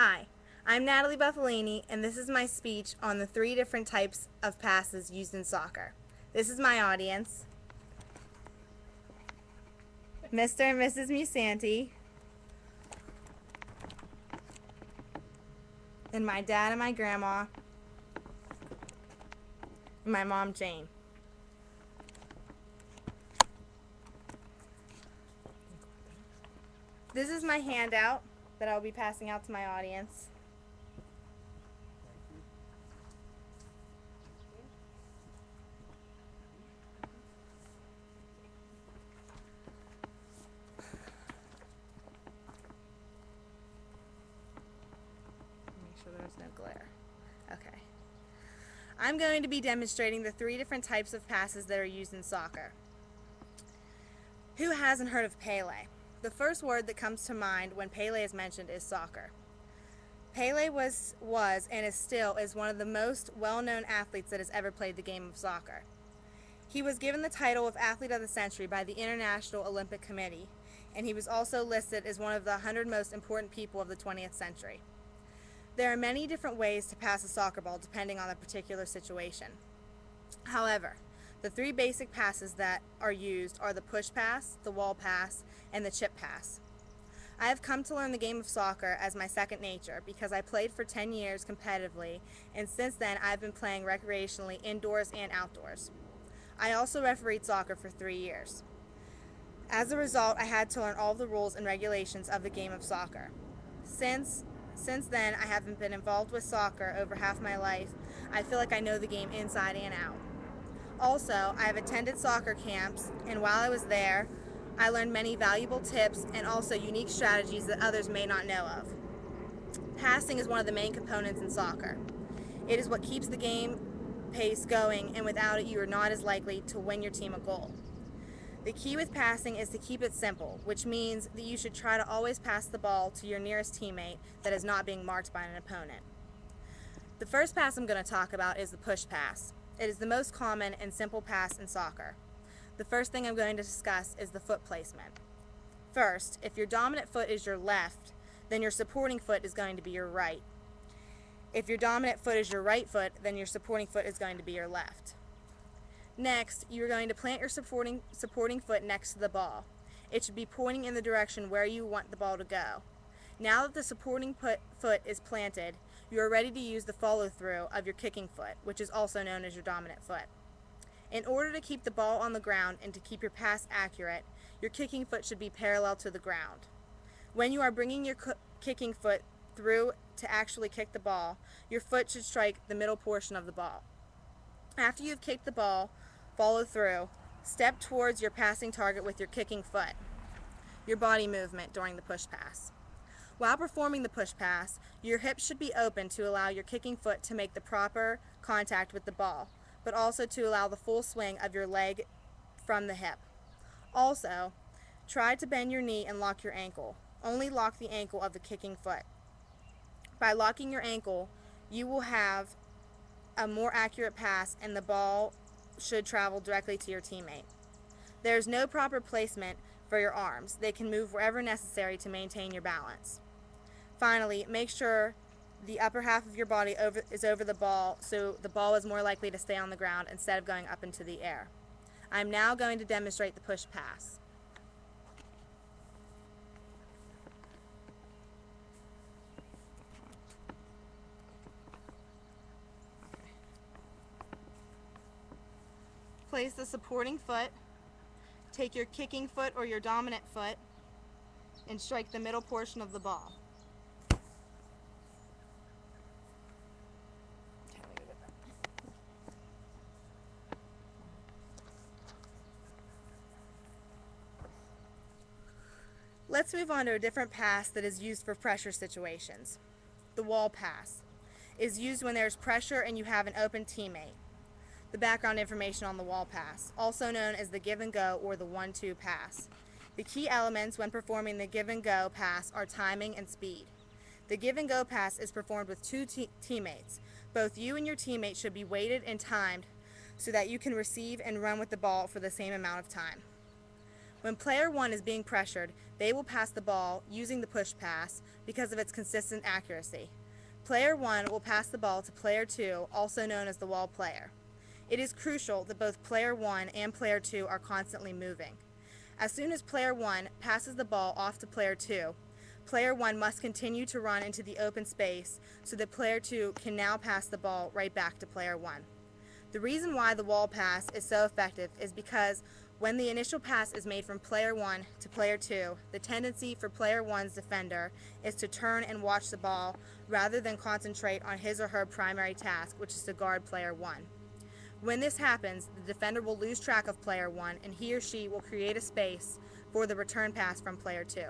Hi, I'm Natalee Bufalini, and this is my speech on the 3 different types of passes used in soccer. This is my audience, Mr. and Mrs. Musanti, and my dad and my grandma, and my mom, Jane. This is my handout that I'll be passing out to my audience. Make sure there's no glare. Okay. I'm going to be demonstrating the 3 different types of passes that are used in soccer. Who hasn't heard of Pele? The first word that comes to mind when Pele is mentioned is soccer. Pele was and is still one of the most well-known athletes that has ever played the game of soccer. He was given the title of Athlete of the Century by the International Olympic Committee, and he was also listed as one of the 100 most important people of the 20th century. There are many different ways to pass a soccer ball depending on the particular situation. However, the 3 basic passes that are used are the push pass, the wall pass, and the chip pass. I have come to learn the game of soccer as my second nature because I played for 10 years competitively, and since then I've been playing recreationally indoors and outdoors. I also refereed soccer for 3 years. As a result, I had to learn all the rules and regulations of the game of soccer. Since then, I haven't been involved with soccer over half my life. I feel like I know the game inside and out. Also, I have attended soccer camps, and while I was there, I learned many valuable tips and also unique strategies that others may not know of. Passing is one of the main components in soccer. It is what keeps the game pace going, and without it, you are not as likely to win your team a goal. The key with passing is to keep it simple, which means that you should try to always pass the ball to your nearest teammate that is not being marked by an opponent. The first pass I'm going to talk about is the push pass. It is the most common and simple pass in soccer. The first thing I'm going to discuss is the foot placement. First, if your dominant foot is your left, then your supporting foot is going to be your right. If your dominant foot is your right foot, then your supporting foot is going to be your left. Next, you're going to plant your supporting foot next to the ball. It should be pointing in the direction where you want the ball to go. Now that the supporting foot is planted, you are ready to use the follow-through of your kicking foot, which is also known as your dominant foot. In order to keep the ball on the ground and to keep your pass accurate, your kicking foot should be parallel to the ground. When you are bringing your kicking foot through to actually kick the ball, your foot should strike the middle portion of the ball. After you've kicked the ball, follow through, step towards your passing target with your kicking foot. Your body movement during the push pass. While performing the push pass, your hips should be open to allow your kicking foot to make the proper contact with the ball, but also to allow the full swing of your leg from the hip. Also, try to bend your knee and lock your ankle. Only lock the ankle of the kicking foot. By locking your ankle, you will have a more accurate pass and the ball should travel directly to your teammate. There is no proper placement for your arms. They can move wherever necessary to maintain your balance. Finally, make sure the upper half of your body is over the ball, so the ball is more likely to stay on the ground instead of going up into the air. I'm now going to demonstrate the push pass. Place the supporting foot, take your kicking foot or your dominant foot, and strike the middle portion of the ball. Let's move on to a different pass that is used for pressure situations. The wall pass is used when there's pressure and you have an open teammate. The background information on the wall pass, also known as the give and go or the 1-2 pass. The key elements when performing the give and go pass are timing and speed. The give and go pass is performed with 2 teammates. Both you and your teammate should be weighted and timed so that you can receive and run with the ball for the same amount of time. When player 1 is being pressured, They will pass the ball using the push pass because of its consistent accuracy. Player 1 will pass the ball to Player 2, also known as the wall player. It is crucial that both Player 1 and Player 2 are constantly moving. As soon as Player 1 passes the ball off to Player 2, Player 1 must continue to run into the open space so that Player 2 can now pass the ball right back to Player 1. The reason why the wall pass is so effective is because when the initial pass is made from Player 1 to Player 2, the tendency for Player 1's defender is to turn and watch the ball rather than concentrate on his or her primary task, which is to guard Player 1. When this happens, the defender will lose track of Player 1 and he or she will create a space for the return pass from Player 2.